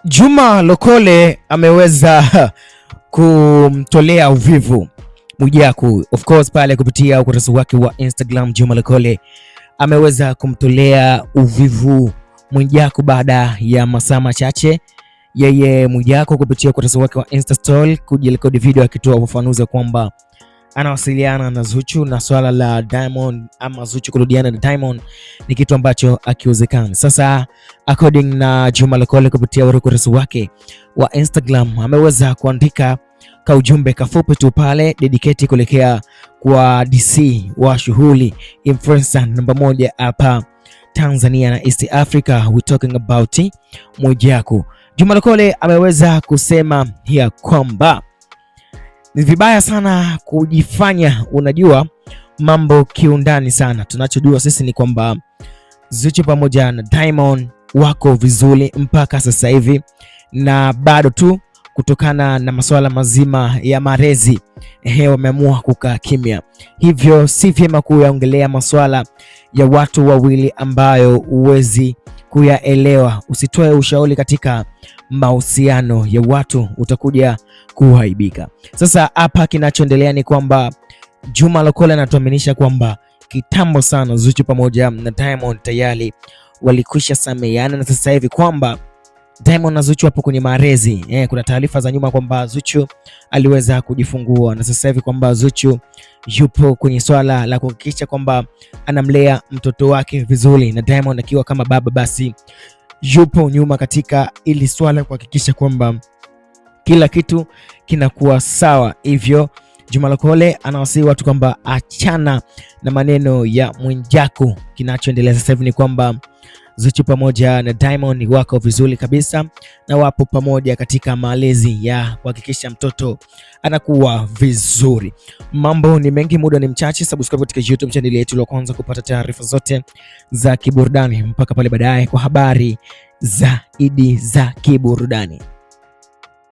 Juma Lokole ameweza kumtolea uvivu Mwijaku. Of course pale kupitia ukurasa wake wa Instagram, Juma Lokole ameweza kumtolea uvivu Mwijaku baada ya masaa machache yeye Mwijaku kupitia ukurasa wake wa Insta story kujirekodi video akitoa ufafanuzi kwamba anawasiliana na Zuchu na swala la Diamond ama Zuchu kurudiana na Diamond ni kitu ambacho akiwezekana. Sasa according na Juma Lokole kupitia ukurasa wake wa Instagram ameweza kuandika ka ujumbe kafupi tu pale dedicate kuelekea kwa DC wa shughuli influencer namba 1 hapa Tanzania na East Africa, we talking about Mwijaku. Juma Lokole ameweza kusema ya kwamba ni vibaya sana kujifanya unajua mambo kiundani sana. Tunachojua sisi ni kwamba Zuchu pamoja na Diamond wako vizuri mpaka sasa hivi, na bado tu kutokana na masuala mazima ya malezi wameamua kukaa kimya. Hivyo si vyema kuyaongelea masuala ya watu wawili ambayo uwezi kuyaelewa. Usitoe ushauri katika mahusiano ya watu, utakuja kuhaibika. Sasa hapa kinachoendelea ni kwamba Juma Lokole anatuaminisha kwamba kitambo sana Zuchu pamoja na Diamond tayari walikwisha sameheana, na sasa hivi kwamba Diamond na Zuchu hapo kwenye malezi. Kuna taarifa za nyuma kwamba Zuchu aliweza kujifungua, na sasa hivi kwamba Zuchu yupo kwenye swala la kuhakikisha kwamba anamlea mtoto wake vizuri, na Diamond akiwa kama baba basi yupo nyuma katika ili swala kuhakikisha kwamba kila kitu kinakuwa sawa. Hivyo Juma Lokole anawasihi watu kwamba achana na maneno ya Mwijaku. Kinachoendelea sasa hivi ni kwamba Zuchu pamoja na Diamond wako vizuri kabisa na wapo pamoja katika malezi ya kuhakikisha mtoto anakuwa vizuri. Mambo ni mengi, muda ni mchache. Subscribe katika YouTube channel yetu ili kwanza kupata taarifa zote za kiburudani mpaka pale baadaye kwa habari zaidi za kiburudani.